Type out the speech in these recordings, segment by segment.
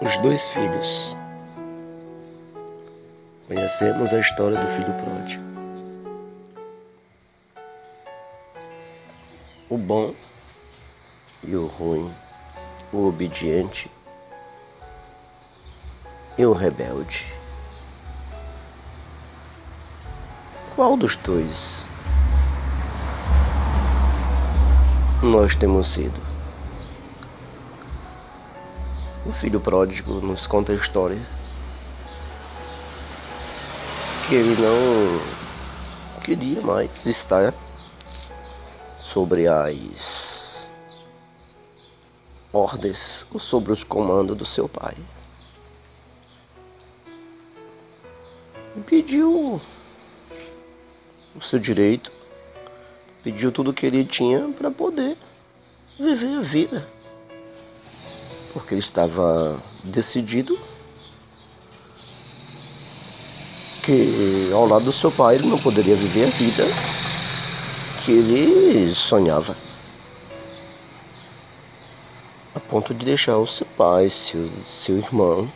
Os dois filhos. Conhecemos a história do filho pródigo. O bom e o ruim, o obediente e o rebelde. Qual dos dois nós temos sido? O filho pródigo nos conta a história que ele não queria mais estar sobre as ordens ou sobre os comandos do seu pai. E pediu o seu direito, pediu tudo o que ele tinha para poder viver a vida. Porque ele estava decidido que ao lado do seu pai ele não poderia viver a vida que ele sonhava, a ponto de deixar o seu pai, seu irmão,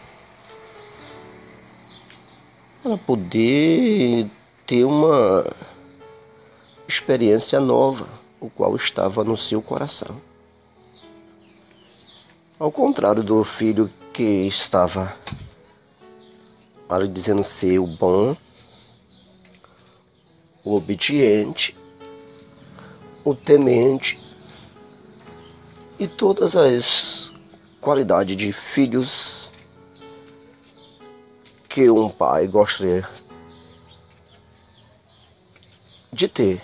para poder ter uma experiência nova, o qual estava no seu coração. Ao contrário do filho que estava ali dizendo ser o bom, o obediente, o temente e todas as qualidades de filhos que um pai gostaria de ter.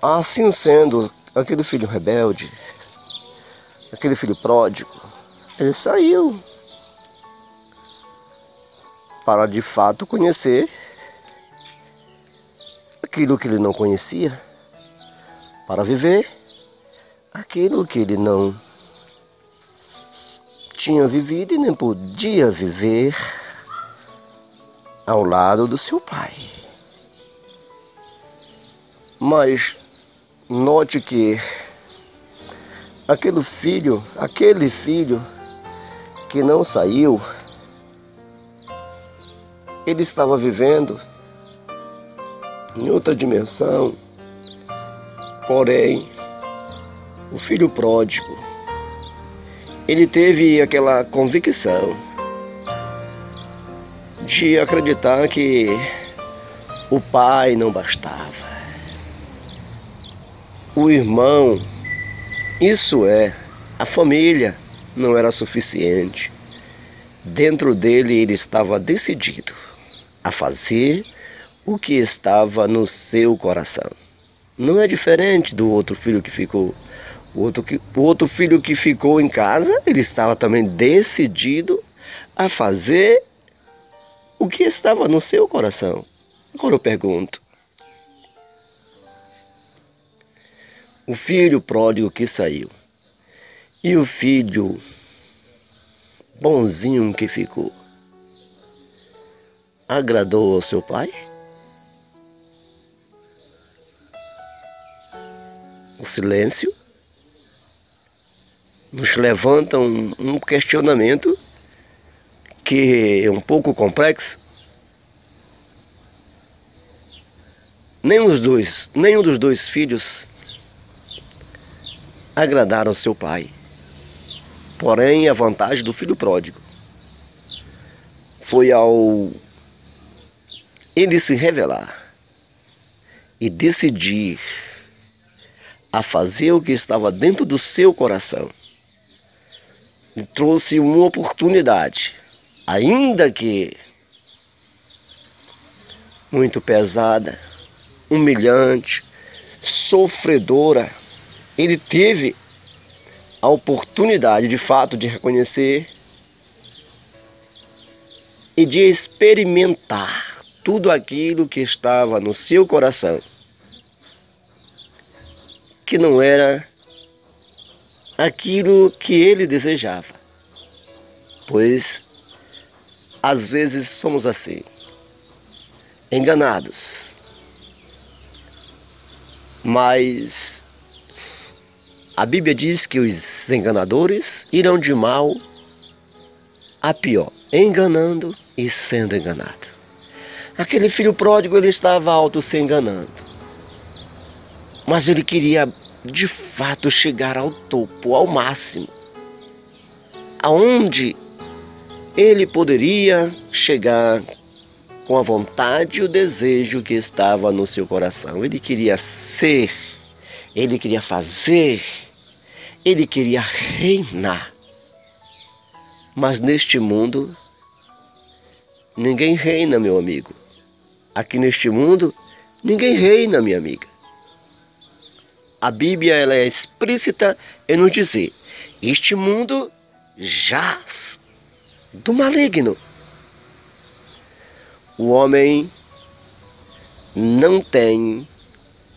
Assim sendo, aquele filho rebelde, aquele filho pródigo, ele saiu para de fato conhecer aquilo que ele não conhecia, para viver aquilo que ele não tinha vivido e nem podia viver ao lado do seu pai. Mas note que aquele filho que não saiu, ele estava vivendo em outra dimensão. Porém, o filho pródigo, ele teve aquela convicção de acreditar que o pai não bastava, o irmão, isso é, a família não era suficiente. Dentro dele ele estava decidido a fazer o que estava no seu coração. Não é diferente do outro filho que ficou. O outro filho que ficou em casa, ele estava também decidido a fazer o que estava no seu coração. Agora eu pergunto, o filho pródigo que saiu e o filho bonzinho que ficou, agradou ao seu pai? O silêncio nos levanta um questionamento que é um pouco complexo. Nenhum dos dois filhos agradaram ao seu pai. Porém, a vantagem do filho pródigo foi ao ele se revelar e decidir a fazer o que estava dentro do seu coração. E trouxe uma oportunidade, ainda que muito pesada, humilhante, sofredora. Ele teve a oportunidade de fato de reconhecer e de experimentar tudo aquilo que estava no seu coração, que não era aquilo que ele desejava. Pois às vezes somos assim, enganados, mas a Bíblia diz que os enganadores irão de mal a pior, enganando e sendo enganado. Aquele filho pródigo, ele estava auto se enganando, mas ele queria de fato chegar ao topo, ao máximo, aonde ele poderia chegar com a vontade e o desejo que estava no seu coração. Ele queria ser, ele queria fazer, ele queria reinar. Mas neste mundo, ninguém reina, meu amigo. Aqui neste mundo, ninguém reina, minha amiga. A Bíblia, ela é explícita em nos dizer: este mundo jaz do maligno. O homem não tem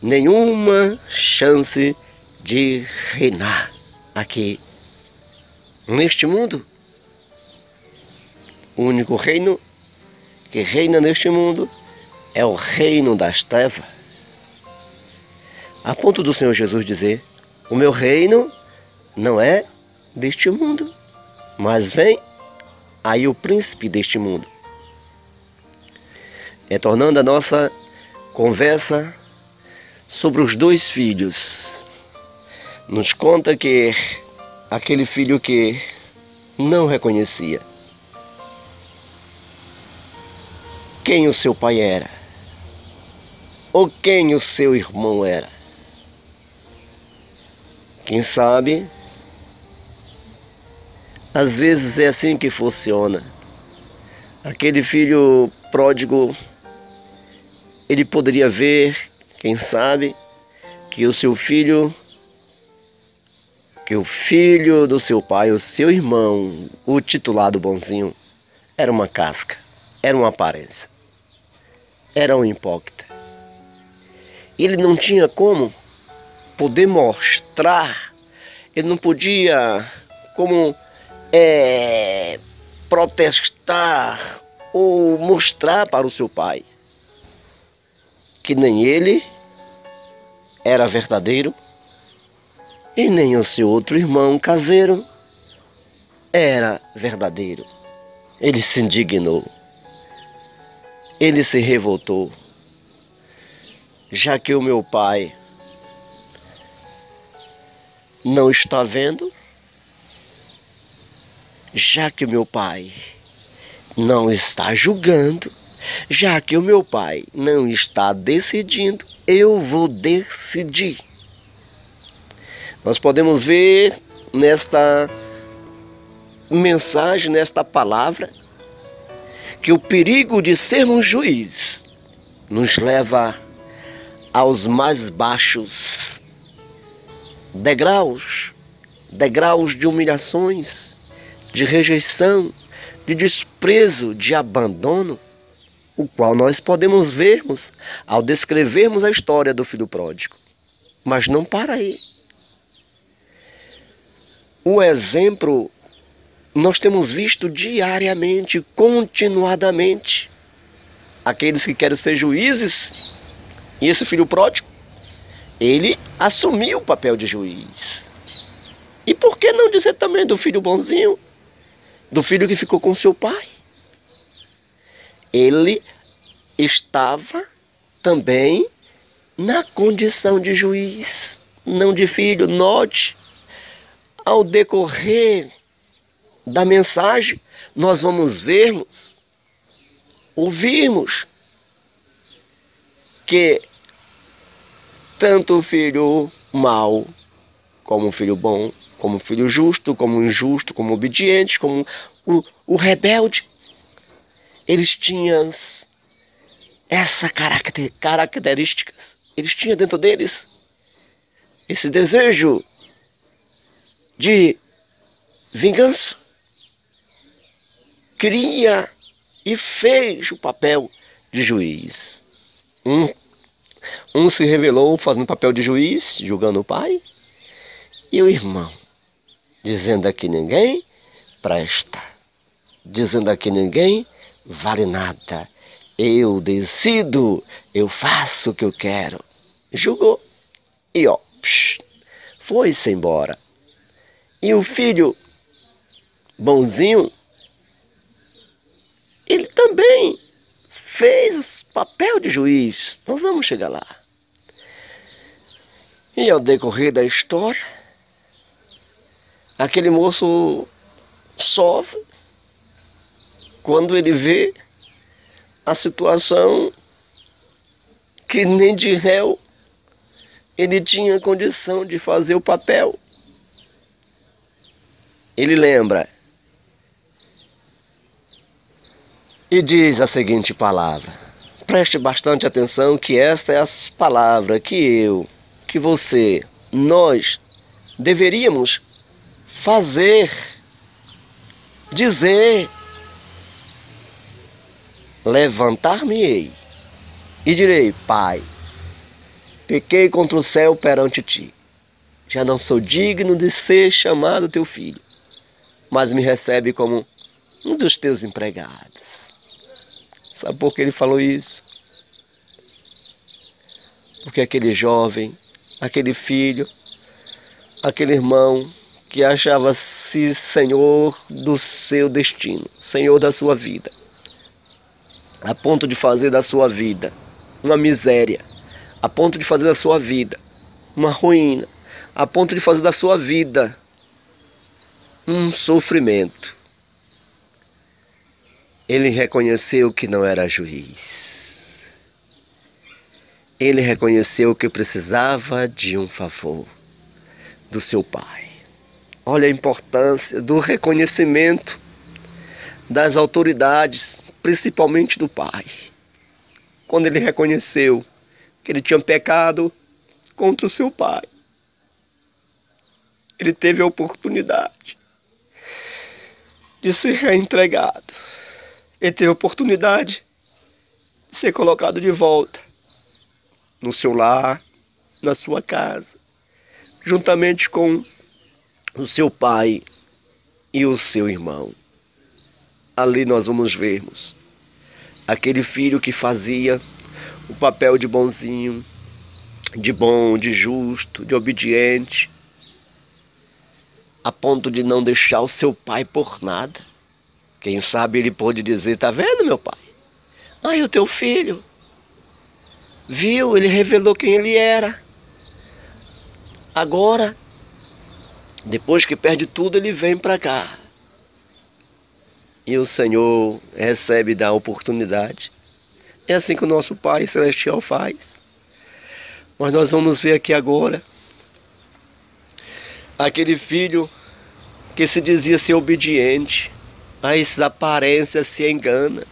nenhuma chance de reinar aqui neste mundo. O único reino que reina neste mundo é o reino das trevas. A ponto do Senhor Jesus dizer: o meu reino não é deste mundo, mas vem aí o príncipe deste mundo. Retornando a nossa conversa sobre os dois filhos, nos conta que aquele filho que não reconhecia quem o seu pai era, ou quem o seu irmão era. Quem sabe, às vezes é assim que funciona. Aquele filho pródigo, ele poderia ver, quem sabe, que o seu filho, que o filho do seu pai, o seu irmão, o titulado bonzinho, era uma casca, era uma aparência, era um hipócrita. Ele não tinha como poder mostrar, ele não podia como protestar ou mostrar para o seu pai que nem ele era verdadeiro e nem o seu outro irmão caseiro era verdadeiro. Ele se indignou, ele se revoltou. Já que o meu pai não está vendo, já que o meu pai não está julgando, já que o meu pai não está decidindo, eu vou decidir. Nós podemos ver nesta mensagem, nesta palavra, que o perigo de sermos juízes nos leva aos mais baixos degraus de humilhações, de rejeição, de desprezo, de abandono, o qual nós podemos vermos ao descrevermos a história do filho pródigo. Mas não para aí. O exemplo nós temos visto diariamente, continuadamente. Aqueles que querem ser juízes, e esse filho pródigo, ele assumiu o papel de juiz. E por que não dizer também do filho bonzinho, do filho que ficou com seu pai? Ele estava também na condição de juiz, não de filho. Note, ao decorrer da mensagem, nós vamos ouvirmos que tanto o filho mau, como o filho bom, como o filho justo, como o injusto, como o obediente, como o rebelde, eles tinham essas características. Eles tinham dentro deles esse desejo de vingança. Queria e fez o papel de juiz. Um se revelou fazendo o papel de juiz, julgando o pai, e o irmão, dizendo a que ninguém presta, dizendo a que ninguém vale nada. Eu decido, eu faço o que eu quero. Julgou e foi-se embora. E o filho bonzinho também fez o papel de juiz. Nós vamos chegar lá. E ao decorrer da história, aquele moço sofre quando ele vê a situação que nem de réu ele tinha condição de fazer o papel. Ele lembra e diz a seguinte palavra. Preste bastante atenção que esta é a palavra que você, nós deveríamos fazer, dizer: levantar-me-ei e direi: Pai, pequei contra o céu perante ti, já não sou digno de ser chamado teu filho, mas me recebe como um dos teus empregados. Sabe por que ele falou isso? Porque aquele jovem, aquele filho, aquele irmão que achava-se senhor do seu destino, senhor da sua vida, a ponto de fazer da sua vida uma miséria, a ponto de fazer da sua vida uma ruína, a ponto de fazer da sua vida um sofrimento. Ele reconheceu que não era juiz. Ele reconheceu que precisava de um favor do seu pai. Olha a importância do reconhecimento das autoridades, principalmente do pai. Quando ele reconheceu que ele tinha pecado contra o seu pai, ele teve a oportunidade de ser reentregado. Ele teve a oportunidade de ser colocado de volta no seu lar, na sua casa, juntamente com o seu pai e o seu irmão. Ali nós vamos vermos aquele filho que fazia o papel de bonzinho, de bom, de justo, de obediente, a ponto de não deixar o seu pai por nada. Quem sabe ele pôde dizer: tá vendo, meu pai? Ai, o teu filho, viu? Ele revelou quem ele era. Agora, depois que perde tudo, ele vem para cá. E o Senhor recebe da oportunidade. É assim que o nosso Pai Celestial faz. Mas nós vamos ver aqui agora aquele filho que se dizia ser obediente, as aparências se engana.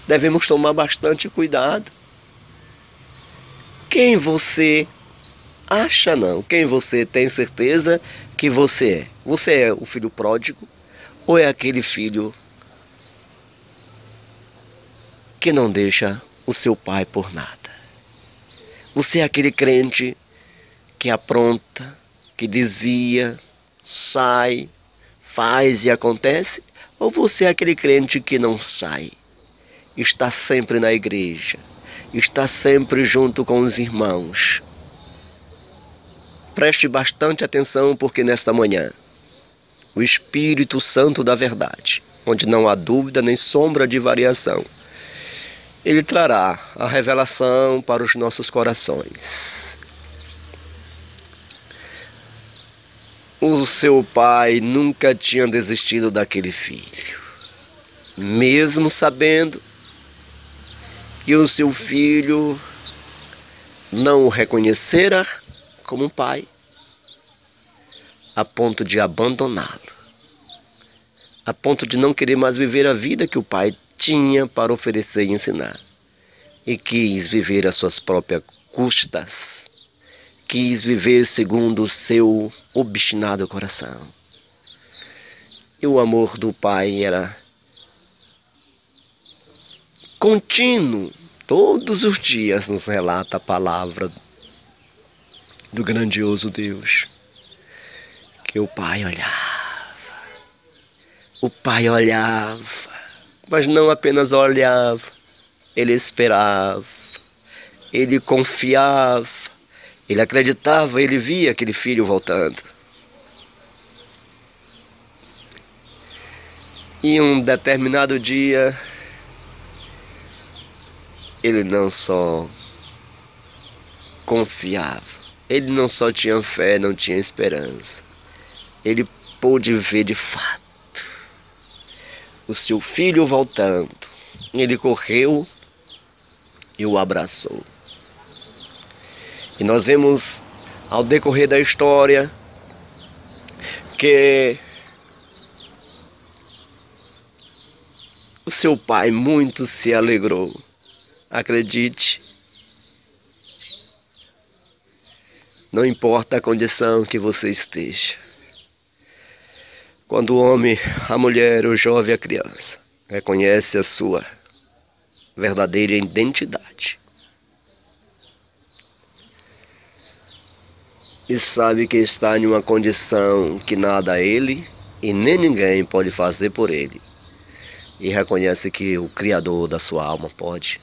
Devemos tomar bastante cuidado. Quem você acha não? Quem você tem certeza que você é? Você é o filho pródigo ou é aquele filho que não deixa o seu pai por nada? Você é aquele crente que apronta, que desvia, sai, faz e acontece? Ou você é aquele crente que não sai, está sempre na igreja, está sempre junto com os irmãos? Preste bastante atenção, porque nesta manhã o Espírito Santo da verdade, onde não há dúvida nem sombra de variação, ele trará a revelação para os nossos corações. O seu pai nunca tinha desistido daquele filho, mesmo sabendo que o seu filho não o reconhecera como um pai, a ponto de abandoná-lo, a ponto de não querer mais viver a vida que o pai tinha para oferecer e ensinar, e quis viver às suas próprias custas, quis viver segundo o seu obstinado coração. E o amor do pai era contínuo. Todos os dias nos relata a palavra do grandioso Deus, que o pai olhava, mas não apenas olhava, ele esperava, ele confiava, ele acreditava, ele via aquele filho voltando. E um determinado dia, ele não só confiava, ele não só tinha fé, não tinha esperança. Ele pôde ver de fato o seu filho voltando. Ele correu e o abraçou. E nós vemos ao decorrer da história que o seu pai muito se alegrou. Acredite, não importa a condição que você esteja. Quando o homem, a mulher, o jovem, a criança reconhece a sua verdadeira identidade e sabe que está em uma condição que nada ele e nem ninguém pode fazer por ele, e reconhece que o Criador da sua alma pode.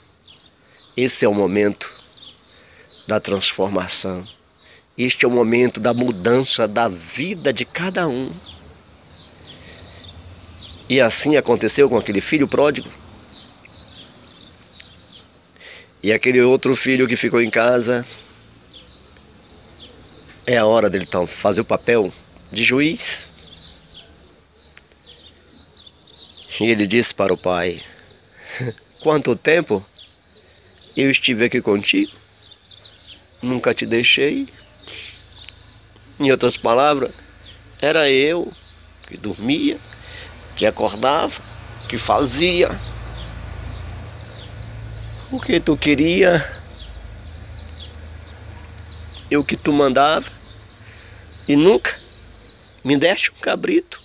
Esse é o momento da transformação. Este é o momento da mudança da vida de cada um. E assim aconteceu com aquele filho pródigo. E aquele outro filho que ficou em casa, é a hora dele então fazer o papel de juiz. E ele disse para o pai: quanto tempo eu estive aqui contigo, nunca te deixei. Em outras palavras, era eu que dormia, que acordava, que fazia o que tu queria, eu que tu mandava, e nunca me deste um cabrito.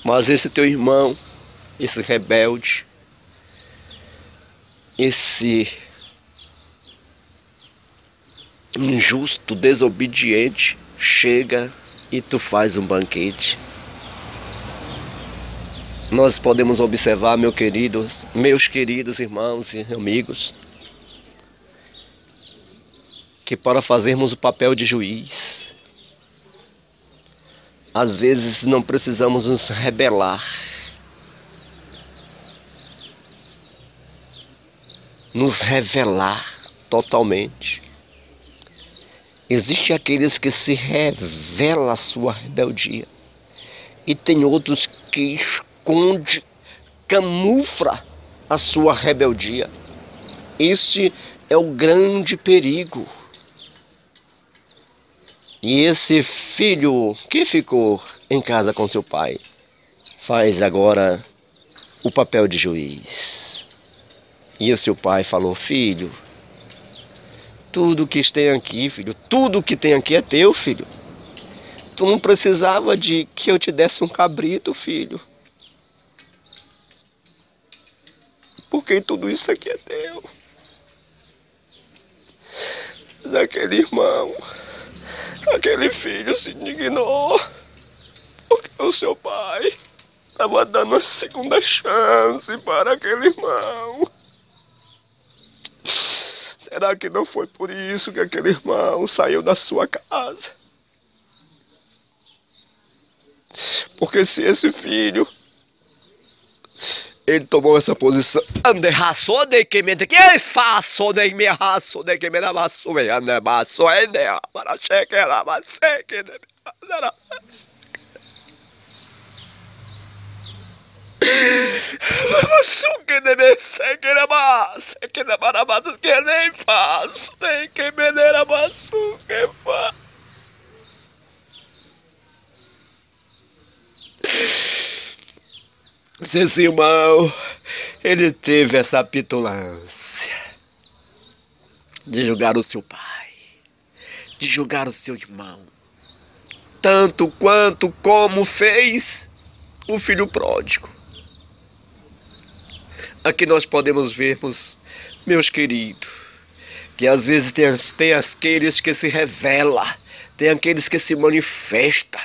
Mas esse teu irmão, esse rebelde, esse injusto, desobediente, chega e tu faz um banquete. Nós podemos observar, meus queridos irmãos e amigos, que para fazermos o papel de juiz, às vezes não precisamos nos rebelar, nos revelar totalmente. Existem aqueles que se revelam a sua rebeldia, e tem outros que esconde, camufla a sua rebeldia. Este é o grande perigo. E esse filho que ficou em casa com seu pai faz agora o papel de juiz. E o seu pai falou: filho, tudo que tem aqui, filho, tudo que tem aqui é teu, filho. Tu não precisava de que eu te desse um cabrito, filho, porque tudo isso aqui é teu. Mas aquele irmão, aquele filho se indignou, porque o seu pai estava dando uma segunda chance para aquele irmão. Será que não foi por isso que aquele irmão saiu da sua casa? Porque se esse filho, ele tomou essa posição, ande raçou de que me faço de me raço de que me raço me ande raço ende para cheque la masse que de era que deve ser que era mais que na para mais que nem faço de que me era mais que fa. Esse irmão, ele teve essa petulância de julgar o seu pai, de julgar o seu irmão, tanto quanto como fez o filho pródigo. Aqui nós podemos vermos, meus queridos, que às vezes tem aqueles que se revelam, tem aqueles que se manifestam,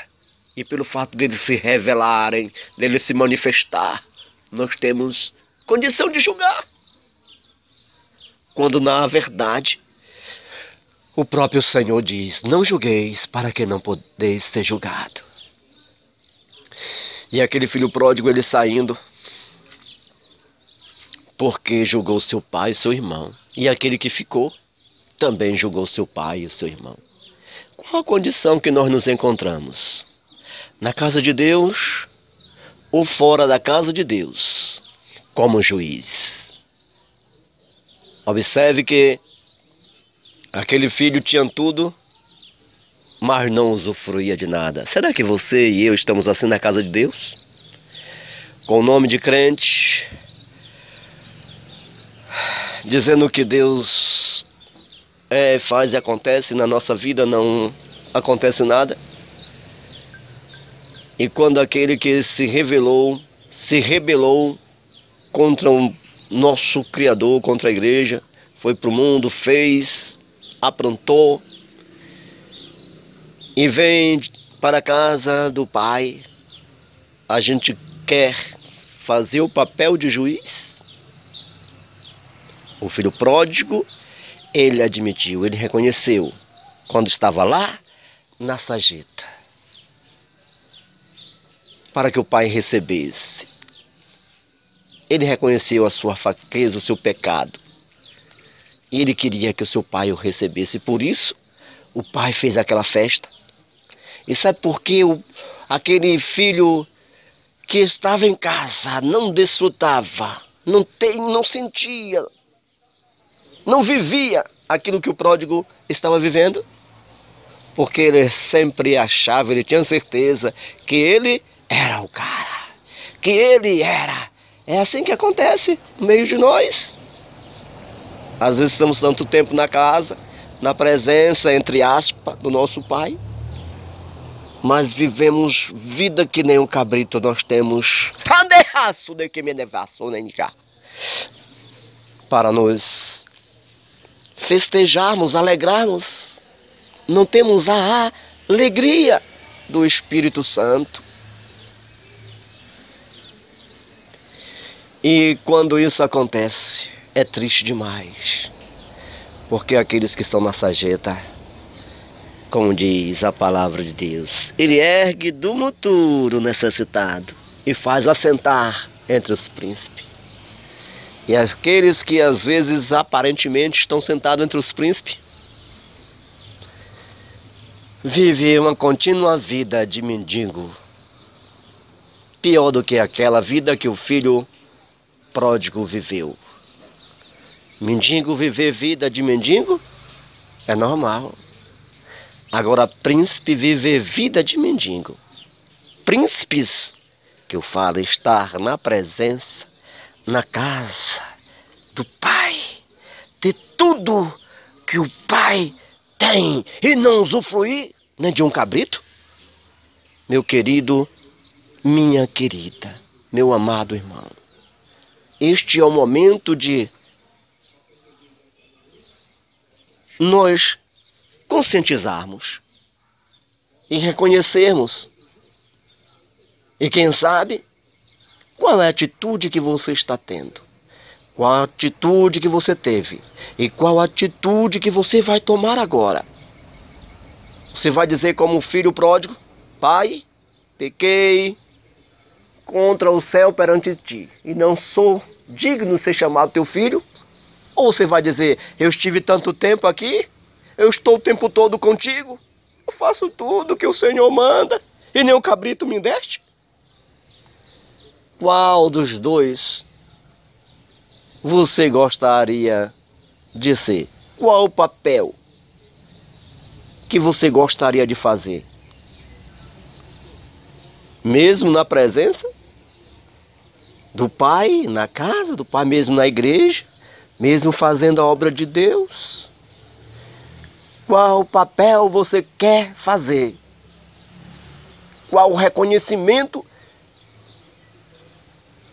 e pelo fato deles se revelarem, deles se manifestar, nós temos condição de julgar. Quando na verdade, o próprio Senhor diz: não julgueis para que não podeis ser julgado. E aquele filho pródigo, ele saindo, porque julgou seu pai e seu irmão. E aquele que ficou, também julgou seu pai e o seu irmão. Qual a condição que nós nos encontramos? Na casa de Deus ou fora da casa de Deus, como juiz? Observe que aquele filho tinha tudo, mas não usufruía de nada. Será que você e eu estamos assim na casa de Deus? Com o nome de crente, dizendo que Deus faz e acontece, na nossa vida não acontece nada. E quando aquele que se rebelou contra o nosso Criador, contra a igreja, foi para o mundo, fez, aprontou, e vem para a casa do Pai, a gente quer fazer o papel de juiz? O filho pródigo, ele admitiu, ele reconheceu, quando estava lá na sarjeta, para que o pai recebesse. Ele reconheceu a sua fraqueza, o seu pecado. E ele queria que o seu pai o recebesse. Por isso, o pai fez aquela festa. E sabe por que aquele filho que estava em casa não desfrutava, não sentia, não vivia aquilo que o pródigo estava vivendo? Porque ele sempre achava, ele tinha certeza que ele era o cara, que ele era. É assim que acontece no meio de nós. Às vezes estamos tanto tempo na casa, na presença, entre aspas, do nosso Pai, mas vivemos vida que nem um cabrito. Nós temos para nos festejarmos, alegrarmos. Não temos a alegria do Espírito Santo. E quando isso acontece, é triste demais. Porque aqueles que estão na sarjeta, como diz a palavra de Deus, ele ergue do muturo necessitado e faz assentar entre os príncipes. E aqueles que às vezes aparentemente estão sentados entre os príncipes, vivem uma contínua vida de mendigo, pior do que aquela vida que o filho pródigo viveu. Mendigo viver vida de mendigo é normal. Agora, príncipe viver vida de mendigo. Príncipes, que eu falo, estar na presença, na casa do Pai, ter tudo que o Pai tem e não usufruir nem de um cabrito. Meu querido, minha querida, meu amado irmão, este é o momento de nós conscientizarmos e reconhecermos. E quem sabe, qual é a atitude que você está tendo? Qual a atitude que você teve? E qual a atitude que você vai tomar agora? Você vai dizer como o filho pródigo: Pai, pequei contra o céu perante ti, e não sou digno de ser chamado teu filho? Ou você vai dizer: eu estive tanto tempo aqui, eu estou o tempo todo contigo, eu faço tudo que o Senhor manda, e nem um cabrito me deste? Qual dos dois você gostaria de ser? Qual o papel que você gostaria de fazer? Mesmo na presença do Pai, na casa do Pai, mesmo na igreja, mesmo fazendo a obra de Deus? Qual papel você quer fazer? Qual o reconhecimento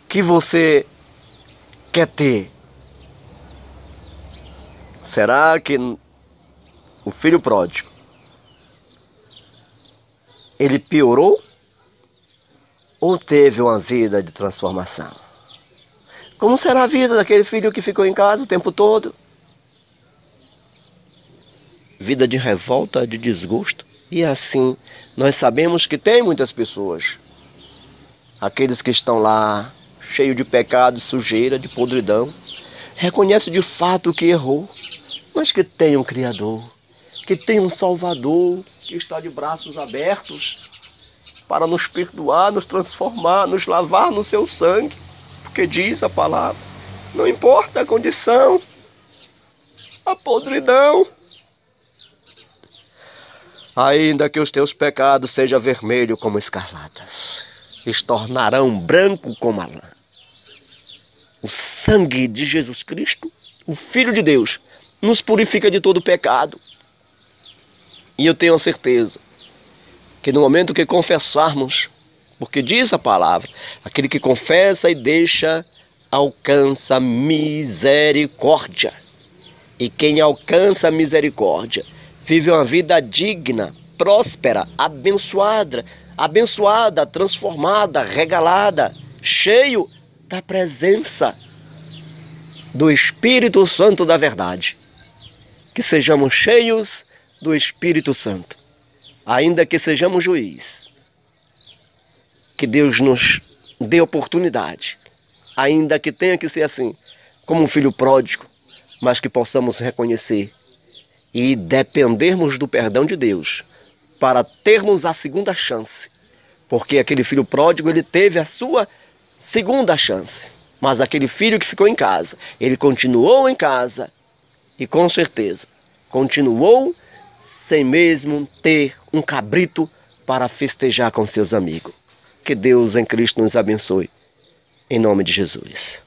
que você quer ter? Será que o filho pródigo, ele piorou ou teve uma vida de transformação? Como será a vida daquele filho que ficou em casa o tempo todo? Vida de revolta, de desgosto. E assim, nós sabemos que tem muitas pessoas aqueles que estão lá, cheios de pecado, de sujeira, de podridão, reconhece de fato que errou, mas que tem um Criador, que tem um Salvador, que está de braços abertos para nos perdoar, nos transformar, nos lavar no seu sangue, porque diz a palavra, não importa a condição, a podridão, ainda que os teus pecados sejam vermelhos como escarlatas, eles tornarão branco como a lã. O sangue de Jesus Cristo, o Filho de Deus, nos purifica de todo pecado. E eu tenho a certeza que no momento que confessarmos, porque diz a palavra, aquele que confessa e deixa, alcança misericórdia. E quem alcança misericórdia, vive uma vida digna, próspera, abençoada, transformada, regalada, cheio da presença do Espírito Santo da verdade. Que sejamos cheios do Espírito Santo, ainda que sejamos juiz. Que Deus nos dê oportunidade, ainda que tenha que ser assim, como um filho pródigo, mas que possamos reconhecer e dependermos do perdão de Deus para termos a segunda chance. Porque aquele filho pródigo, ele teve a sua segunda chance. Mas aquele filho que ficou em casa, ele continuou em casa e com certeza continuou sem mesmo ter um cabrito para festejar com seus amigos. Que Deus em Cristo nos abençoe. Em nome de Jesus.